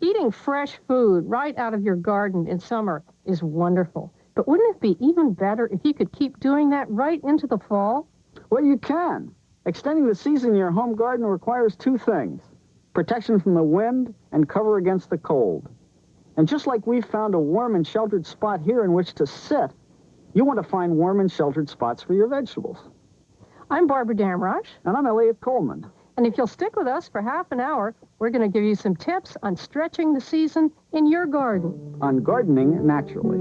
Eating fresh food right out of your garden in summer is wonderful. But wouldn't it be even better if you could keep doing that right into the fall? Well, you can. Extending the season in your home garden requires two things: protection from the wind and cover against the cold. And just like we've found a warm and sheltered spot here in which to sit, you want to find warm and sheltered spots for your vegetables. I'm Barbara Damrosch. And I'm Eliot Coleman. And if you'll stick with us for half an hour, we're going to give you some tips on stretching the season in your garden. On gardening naturally.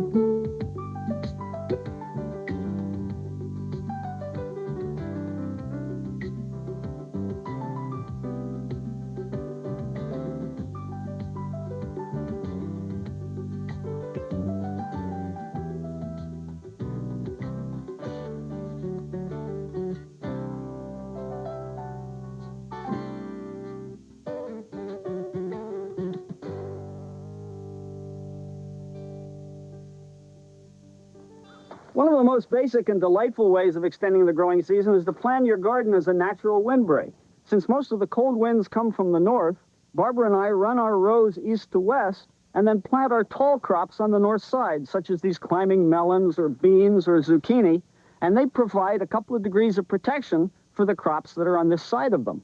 One of the most basic and delightful ways of extending the growing season is to plan your garden as a natural windbreak. Since most of the cold winds come from the north, Barbara and I run our rows east to west and then plant our tall crops on the north side, such as these climbing melons or beans or zucchini, and they provide a couple of degrees of protection for the crops that are on this side of them.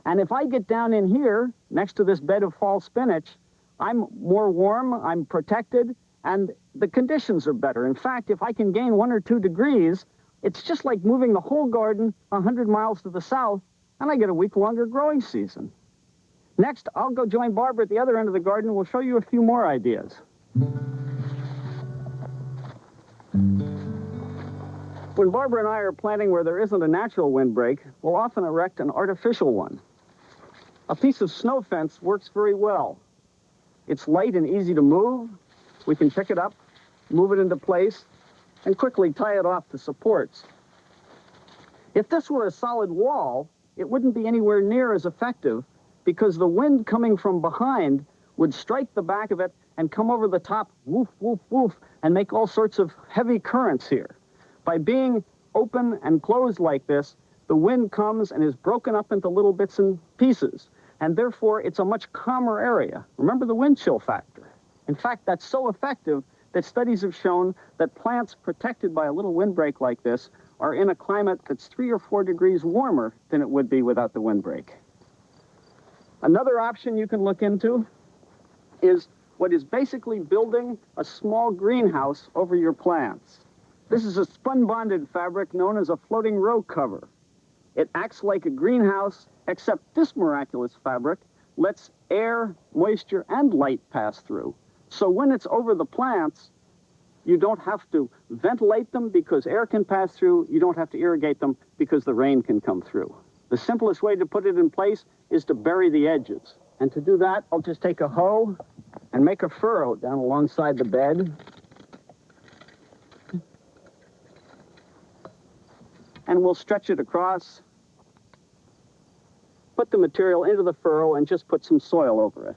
And if I get down in here, next to this bed of fall spinach, I'm more warm, I'm protected, and the conditions are better. In fact, if I can gain 1 or 2 degrees, it's just like moving the whole garden 100 miles to the south, and I get a week longer growing season. Next, I'll go join Barbara at the other end of the garden, and we'll show you a few more ideas. When Barbara and I are planting where there isn't a natural windbreak, we'll often erect an artificial one. A piece of snow fence works very well. It's light and easy to move. We can pick it up, move it into place, and quickly tie it off to supports. If this were a solid wall, it wouldn't be anywhere near as effective because the wind coming from behind would strike the back of it and come over the top, woof, woof, woof, and make all sorts of heavy currents here. By being open and closed like this, the wind comes and is broken up into little bits and pieces, and therefore it's a much calmer area. Remember the wind chill factor. In fact, that's so effective that studies have shown that plants protected by a little windbreak like this are in a climate that's 3 or 4 degrees warmer than it would be without the windbreak. Another option you can look into is what is basically building a small greenhouse over your plants. This is a spun-bonded fabric known as a floating row cover. It acts like a greenhouse, except this miraculous fabric lets air, moisture, and light pass through. So when it's over the plants, you don't have to ventilate them because air can pass through. You don't have to irrigate them because the rain can come through. The simplest way to put it in place is to bury the edges. And to do that, I'll just take a hoe and make a furrow down alongside the bed. And we'll stretch it across, put the material into the furrow, and just put some soil over it.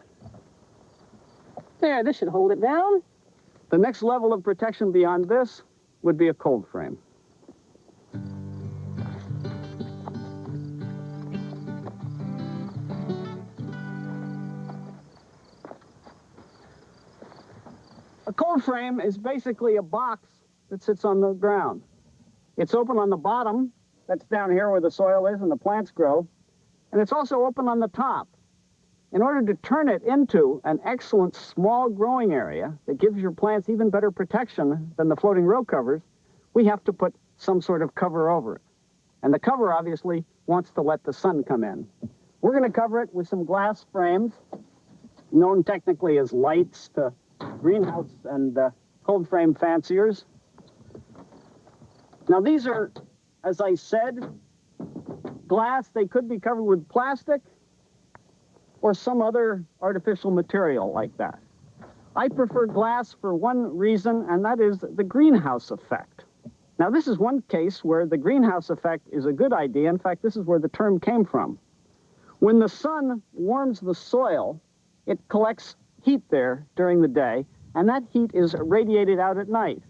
There, this should hold it down. The next level of protection beyond this would be a cold frame. A cold frame is basically a box that sits on the ground. It's open on the bottom, that's down here where the soil is and the plants grow, and it's also open on the top. In order to turn it into an excellent small growing area that gives your plants even better protection than the floating row covers, we have to put some sort of cover over it. And the cover obviously wants to let the sun come in. We're going to cover it with some glass frames, known technically as lights to greenhouse and cold frame fanciers. Now these are, as I said, glass. They could be covered with plastic or some other artificial material like that. I prefer glass for one reason, and that is the greenhouse effect. Now this is one case where the greenhouse effect is a good idea. In fact, this is where the term came from. When the sun warms the soil, it collects heat there during the day, and that heat is radiated out at night.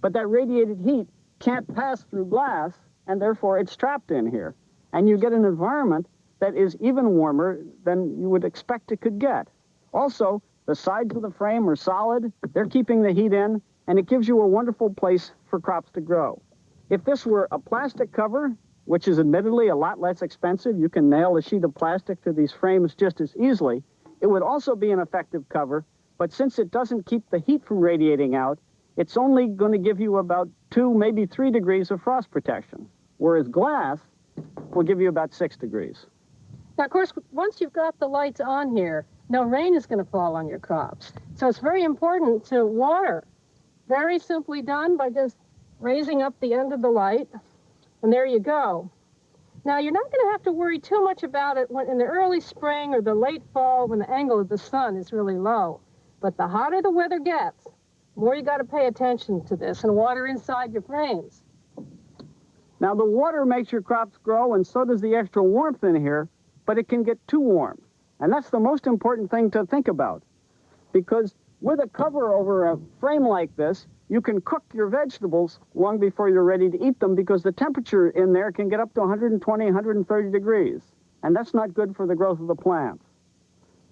But that radiated heat can't pass through glass, and therefore it's trapped in here. And you get an environment that is even warmer than you would expect it could get. Also, The sides of the frame are solid, they're keeping the heat in, and it gives you a wonderful place for crops to grow. If this were a plastic cover, which is admittedly a lot less expensive, you can nail a sheet of plastic to these frames just as easily, it would also be an effective cover, but since it doesn't keep the heat from radiating out, it's only going to give you about 2, maybe 3 degrees of frost protection, whereas glass will give you about 6 degrees. Now, of course, once you've got the lights on here, no rain is going to fall on your crops. So it's very important to water. Very simply done by just raising up the end of the light, and there you go. Now, you're not going to have to worry too much about it when in the early spring or the late fall when the angle of the sun is really low. But the hotter the weather gets, the more you got to pay attention to this and water inside your frames. Now, the water makes your crops grow, and so does the extra warmth in here, but it can get too warm. And that's the most important thing to think about, because with a cover over a frame like this, you can cook your vegetables long before you're ready to eat them, because the temperature in there can get up to 120, 130 degrees, and that's not good for the growth of the plants.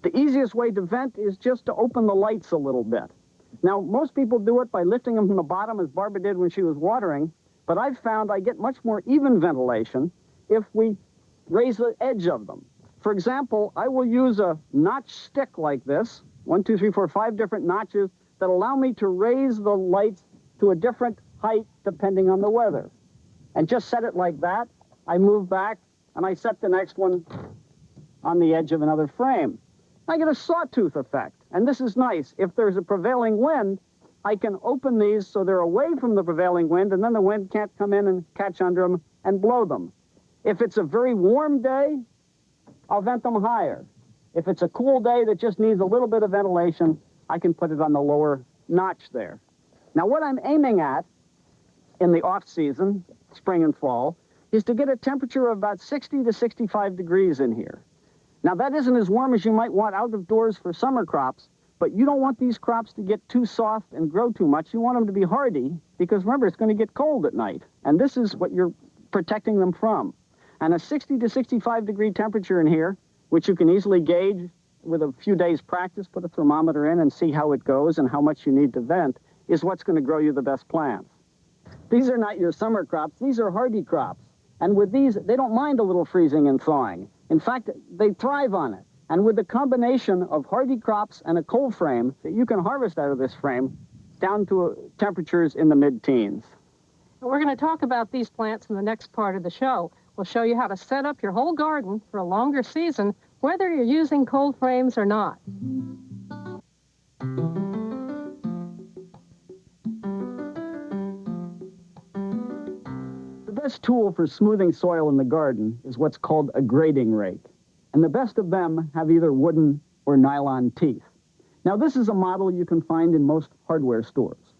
The easiest way to vent is just to open the lights a little bit. Now, most people do it by lifting them from the bottom, as Barbara did when she was watering, but I've found I get much more even ventilation if we raise the edge of them. For example, I will use a notch stick like this, 1, 2, 3, 4, 5 different notches that allow me to raise the lights to a different height depending on the weather. And just set it like that. I move back and I set the next one on the edge of another frame. I get a sawtooth effect, and this is nice. If there's a prevailing wind, I can open these so they're away from the prevailing wind, and then the wind can't come in and catch under them and blow them. If it's a very warm day, I'll vent them higher. If it's a cool day that just needs a little bit of ventilation, I can put it on the lower notch there. Now, what I'm aiming at in the off-season, spring and fall, is to get a temperature of about 60 to 65 degrees in here. Now, that isn't as warm as you might want out of doors for summer crops, but you don't want these crops to get too soft and grow too much. You want them to be hardy, because remember, it's going to get cold at night, and this is what you're protecting them from. And a 60 to 65 degree temperature in here, which you can easily gauge with a few days practice, put a thermometer in and see how it goes and how much you need to vent, is what's going to grow you the best plants. These are not your summer crops, these are hardy crops. And with these, they don't mind a little freezing and thawing. In fact, they thrive on it. And with the combination of hardy crops and a cold frame that you can harvest out of this frame, down to temperatures in the mid-teens. We're going to talk about these plants in the next part of the show. We'll show you how to set up your whole garden for a longer season, whether you're using cold frames or not. The best tool for smoothing soil in the garden is what's called a grading rake. And the best of them have either wooden or nylon teeth. Now, this is a model you can find in most hardware stores.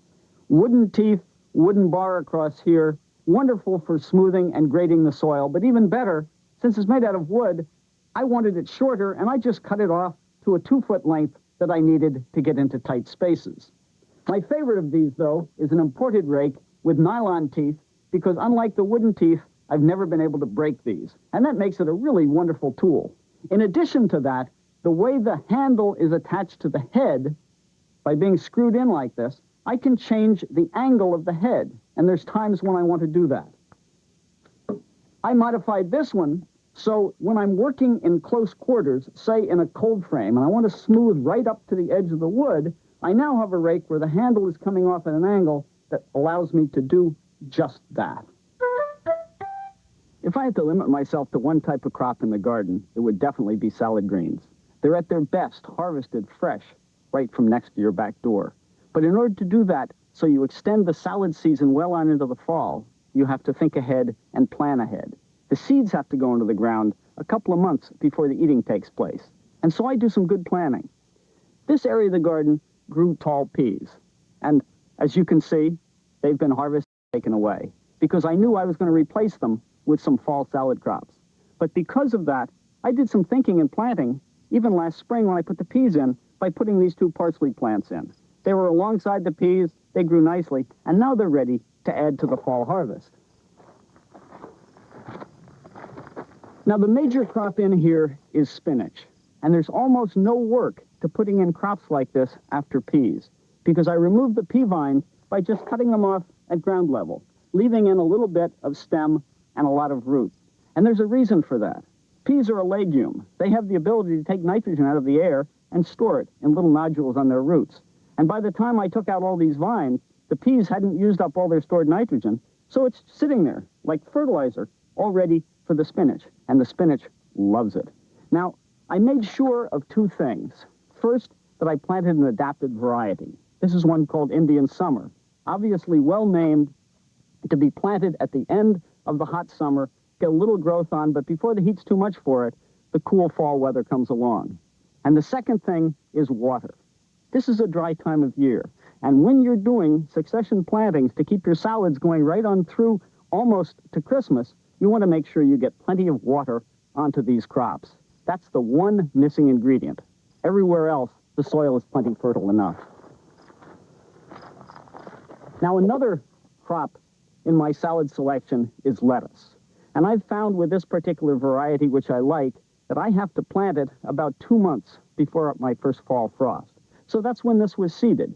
Wooden teeth, wooden bar across here, wonderful for smoothing and grading the soil, but even better, since it's made out of wood, I wanted it shorter, and I just cut it off to a 2-foot length that I needed to get into tight spaces. My favorite of these, though, is an imported rake with nylon teeth, because unlike the wooden teeth, I've never been able to break these, and that makes it a really wonderful tool. In addition to that, the way the handle is attached to the head, by being screwed in like this, I can change the angle of the head, and there's times when I want to do that. I modified this one, so when I'm working in close quarters, say in a cold frame, and I want to smooth right up to the edge of the wood, I now have a rake where the handle is coming off at an angle that allows me to do just that. If I had to limit myself to one type of crop in the garden, it would definitely be salad greens. They're at their best harvested fresh, right from next to your back door. But in order to do that, so you extend the salad season well on into the fall, you have to think ahead and plan ahead. The seeds have to go into the ground a couple of months before the eating takes place. And so I do some good planning. This area of the garden grew tall peas. And as you can see, they've been harvested and taken away, because I knew I was going to replace them with some fall salad crops. But because of that, I did some thinking and planting, even last spring when I put the peas in, by putting these 2 parsley plants in. They were alongside the peas, they grew nicely, and now they're ready to add to the fall harvest. Now, the major crop in here is spinach. And there's almost no work to putting in crops like this after peas, because I remove the pea vines by just cutting them off at ground level, leaving in a little bit of stem and a lot of root. And there's a reason for that. Peas are a legume. They have the ability to take nitrogen out of the air and store it in little nodules on their roots. And by the time I took out all these vines, the peas hadn't used up all their stored nitrogen, so it's sitting there like fertilizer, all ready for the spinach. And the spinach loves it. Now, I made sure of two things. First, that I planted an adapted variety. This is one called Indian Summer, obviously well named to be planted at the end of the hot summer, get a little growth on, but before the heat's too much for it, the cool fall weather comes along. And the second thing is water. This is a dry time of year, and when you're doing succession plantings to keep your salads going right on through almost to Christmas, you want to make sure you get plenty of water onto these crops. That's the one missing ingredient. Everywhere else, the soil is plenty fertile enough. Now, another crop in my salad selection is lettuce. And I've found with this particular variety, which I like, that I have to plant it about 2 months before my first fall frost. So that's when this was seeded.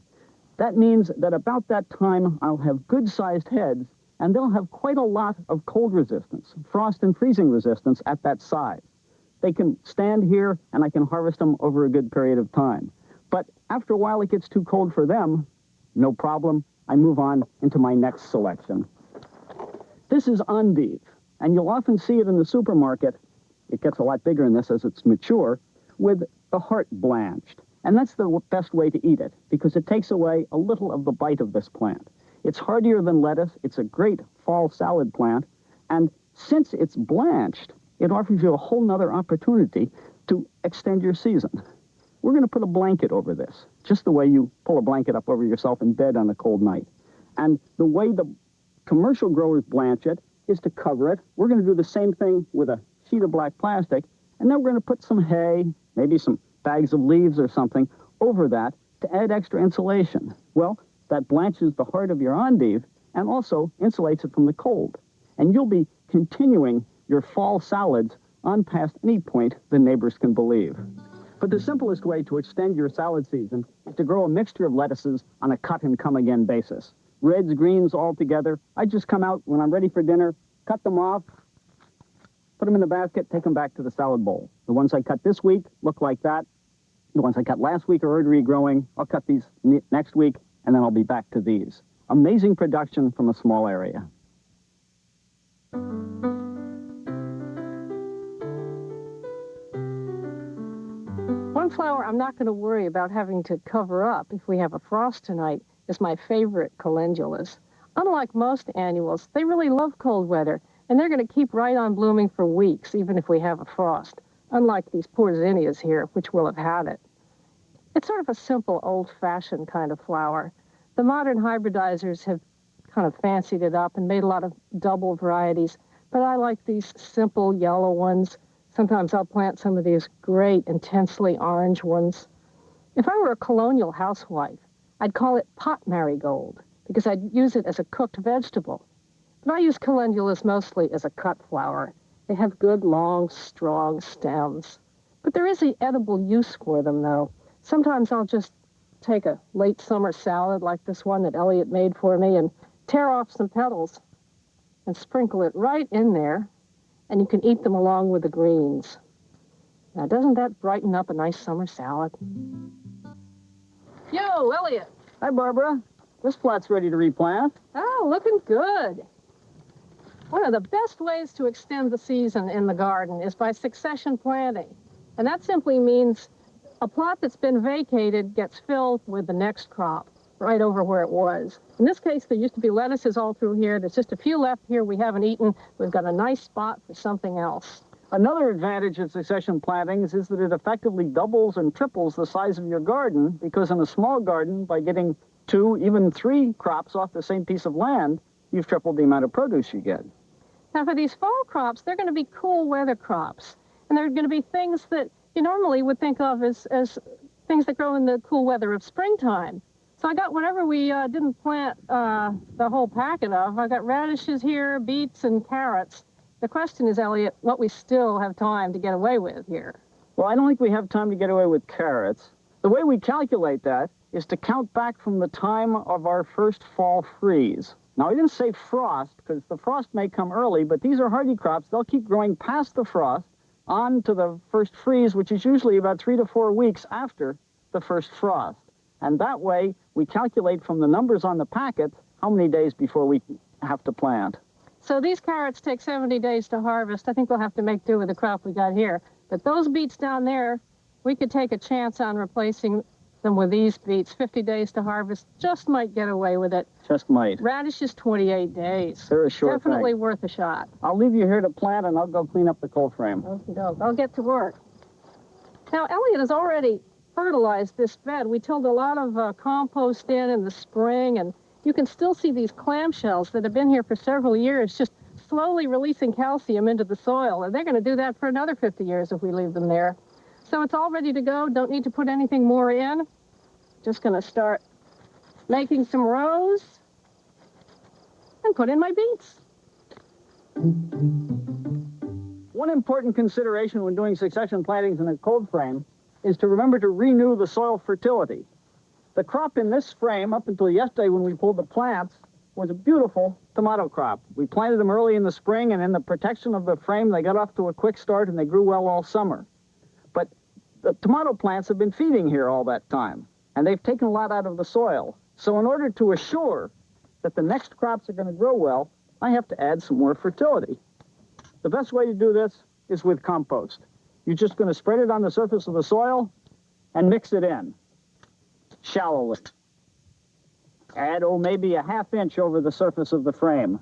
That means that about that time, I'll have good-sized heads, and they'll have quite a lot of cold resistance, frost and freezing resistance at that size. They can stand here, and I can harvest them over a good period of time. But after a while, it gets too cold for them. No problem. I move on into my next selection. This is endive, and you'll often see it in the supermarket. It gets a lot bigger in this as it's mature, with the heart blanched. And that's the best way to eat it, because it takes away a little of the bite of this plant. It's hardier than lettuce. It's a great fall salad plant. And since it's blanched, it offers you a whole nother opportunity to extend your season. We're going to put a blanket over this, just the way you pull a blanket up over yourself in bed on a cold night. And the way the commercial growers blanch it is to cover it. We're going to do the same thing with a sheet of black plastic, and then we're going to put some hay, maybe some bags of leaves or something over that to add extra insulation. Well, that blanches the heart of your endive and also insulates it from the cold. And you'll be continuing your fall salads on past any point the neighbors can believe. But the simplest way to extend your salad season is to grow a mixture of lettuces on a cut-and-come-again basis. Reds, greens, all together. I just come out when I'm ready for dinner, cut them off, put them in the basket, take them back to the salad bowl. The ones I cut this week look like that. The ones I cut last week are already regrowing. I'll cut these next week, and then I'll be back to these. Amazing production from a small area. One flower I'm not going to worry about having to cover up if we have a frost tonight is my favorite calendulas. Unlike most annuals, they really love cold weather, and they're going to keep right on blooming for weeks, even if we have a frost, unlike these poor zinnias here, which will have had it. It's sort of a simple, old-fashioned kind of flower. The modern hybridizers have kind of fancied it up and made a lot of double varieties, but I like these simple yellow ones. Sometimes I'll plant some of these great, intensely orange ones. If I were a colonial housewife, I'd call it pot marigold, because I'd use it as a cooked vegetable. But I use calendulas mostly as a cut flower. They have good, long, strong stems. But there is an edible use for them, though. Sometimes I'll just take a late summer salad like this one that Eliot made for me and tear off some petals and sprinkle it right in there, and you can eat them along with the greens. Now, doesn't that brighten up a nice summer salad? Yo, Eliot. Hi, Barbara. This plot's ready to replant. Oh, looking good. One of the best ways to extend the season in the garden is by succession planting. And that simply means a plot that's been vacated gets filled with the next crop right over where it was. In this case, there used to be lettuces all through here. There's just a few left here we haven't eaten. We've got a nice spot for something else. Another advantage of succession plantings is that it effectively doubles and triples the size of your garden, because in a small garden, by getting 2, even 3 crops off the same piece of land, you've tripled the amount of produce you get. Now, for these fall crops, they're going to be cool weather crops. And they're going to be things that you normally would think of as things that grow in the cool weather of springtime. So I got whatever we didn't plant the whole packet of. I got radishes here, beets, and carrots. The question is, Eliot, what we still have time to get away with here. Well, I don't think we have time to get away with carrots. The way we calculate that is to count back from the time of our first fall freeze. Now, I didn't say frost, because the frost may come early, but these are hardy crops. They'll keep growing past the frost on to the first freeze, which is usually about 3 to 4 weeks after the first frost. And that way, we calculate from the numbers on the packet how many days before we have to plant. So these carrots take 70 days to harvest. I think we'll have to make do with the crop we got here. But those beets down there, we could take a chance on replacing them with these beets. 50 days to harvest, just might get away with it. Just might. Radishes, 28 days. They're a short Definitely thing. worth a shot. I'll leave you here to plant, and I'll go clean up the cold frame. Okey-doke. I'll get to work. Now, Eliot has already fertilized this bed. We tilled a lot of compost in the spring, and you can still see these clamshells that have been here for several years just slowly releasing calcium into the soil, and they're going to do that for another 50 years if we leave them there. So it's all ready to go. Don't need to put anything more in. Just going to start making some rows and put in my beets. One important consideration when doing succession plantings in a cold frame is to remember to renew the soil fertility. The crop in this frame, up until yesterday when we pulled the plants, was a beautiful tomato crop. We planted them early in the spring, and in the protection of the frame, they got off to a quick start, and they grew well all summer. But the tomato plants have been feeding here all that time, and they've taken a lot out of the soil. So in order to assure that the next crops are going to grow well, I have to add some more fertility. The best way to do this is with compost. You're just going to spread it on the surface of the soil and mix it in shallowly. Add, maybe a ½ inch over the surface of the frame.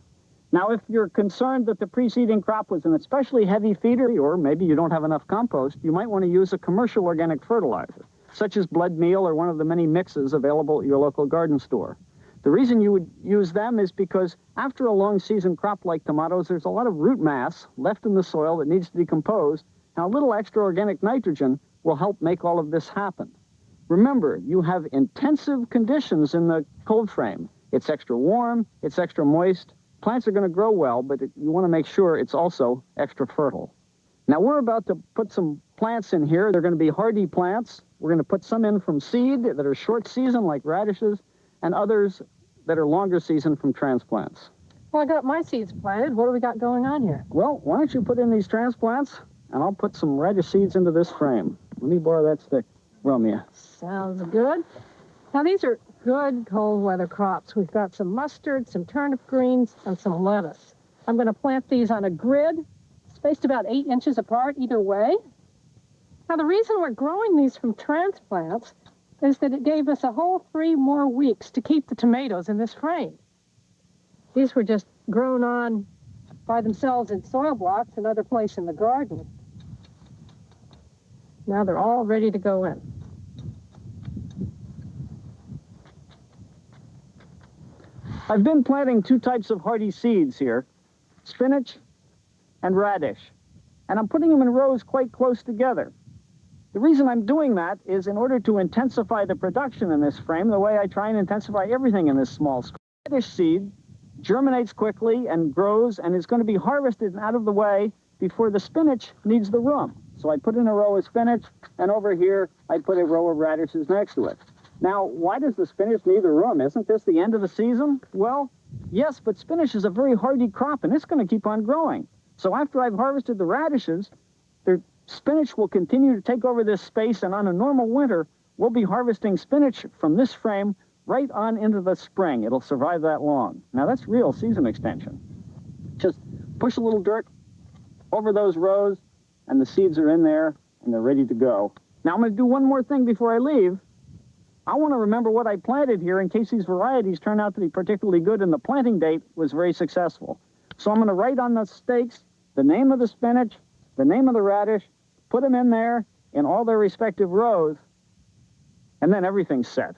Now, if you're concerned that the preceding crop was an especially heavy feeder, or maybe you don't have enough compost, you might want to use a commercial organic fertilizer, such as blood meal or one of the many mixes available at your local garden store. The reason you would use them is because after a long season crop like tomatoes, there's a lot of root mass left in the soil that needs to decompose. Now, a little extra organic nitrogen will help make all of this happen. Remember, you have intensive conditions in the cold frame. It's extra warm, it's extra moist. Plants are going to grow well, but you want to make sure it's also extra fertile. Now, we're about to put some plants in here. They're going to be hardy plants. We're going to put some in from seed that are short season, like radishes, and others that are longer season from transplants. Well, I got my seeds planted. What do we got going on here? Well, why don't you put in these transplants, and I'll put some radish seeds into this frame. Let me borrow that stick from you. Sounds good. Now, these are good cold weather crops. We've got some mustard, some turnip greens, and some lettuce. I'm going to plant these on a grid, spaced about 8 inches apart either way. Now, the reason we're growing these from transplants is that it gave us a whole 3 more weeks to keep the tomatoes in this frame. These were just grown on by themselves in soil blocks, another place in the garden. Now they're all ready to go in. I've been planting 2 types of hardy seeds here, spinach and radish, and I'm putting them in rows quite close together. The reason I'm doing that is in order to intensify the production in this frame, the way I try and intensify everything in this small scale. Radish seed germinates quickly and grows and is going to be harvested and out of the way before the spinach needs the room. So I put in a row of spinach, and over here I put a row of radishes next to it. Now, why does the spinach need the room? Isn't this the end of the season? Well, yes, but spinach is a very hardy crop, and it's going to keep on growing. So after I've harvested the radishes, the spinach will continue to take over this space, and on a normal winter, we'll be harvesting spinach from this frame right on into the spring. It'll survive that long. Now, that's real season extension. Just push a little dirt over those rows, and the seeds are in there, and they're ready to go. Now, I'm going to do one more thing before I leave. I want to remember what I planted here in case these varieties turn out to be particularly good and the planting date was very successful. So I'm going to write on the stakes the name of the spinach, the name of the radish, put them in there in all their respective rows, and then everything's set.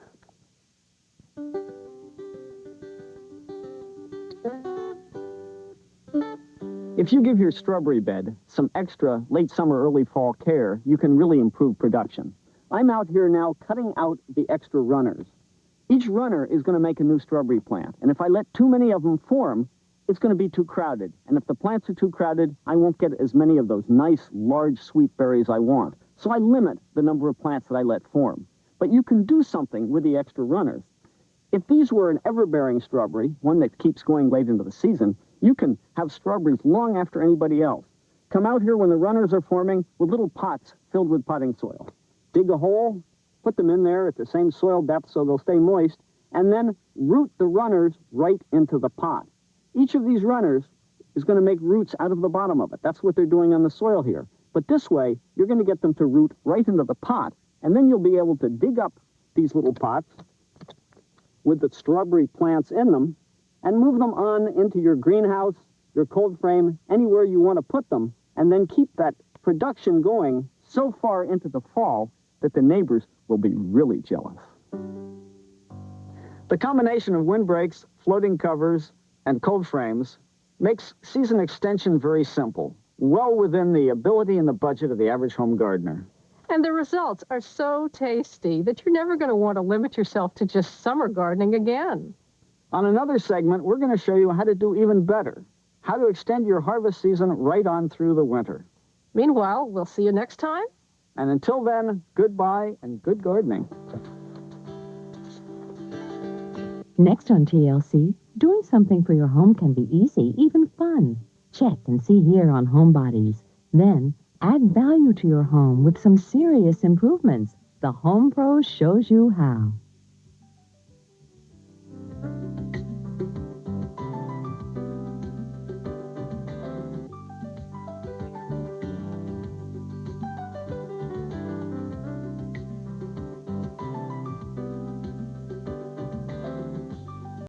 If you give your strawberry bed some extra late summer, early fall care, you can really improve production. I'm out here now cutting out the extra runners. Each runner is going to make a new strawberry plant, and if I let too many of them form, it's going to be too crowded. And if the plants are too crowded, I won't get as many of those nice, large, sweet berries I want. So I limit the number of plants that I let form. But you can do something with the extra runners. If these were an ever-bearing strawberry, one that keeps going late into the season, you can have strawberries long after anybody else. Come out here when the runners are forming with little pots filled with potting soil. Dig a hole, put them in there at the same soil depth so they'll stay moist, and then root the runners right into the pot. Each of these runners is going to make roots out of the bottom of it. That's what they're doing on the soil here. But this way, you're going to get them to root right into the pot, and then you'll be able to dig up these little pots with the strawberry plants in them and move them on into your greenhouse, your cold frame, anywhere you want to put them, and then keep that production going so far into the fall that the neighbors will be really jealous. The combination of windbreaks, floating covers, and cold frames makes season extension very simple, well within the ability and the budget of the average home gardener. And the results are so tasty that you're never going to want to limit yourself to just summer gardening again. On another segment, we're going to show you how to do even better, how to extend your harvest season right on through the winter. Meanwhile, we'll see you next time. And until then, goodbye and good gardening. Next on TLC, doing something for your home can be easy, even fun. Check and see here on Homebodies. Then, add value to your home with some serious improvements. The Home Pro shows you how.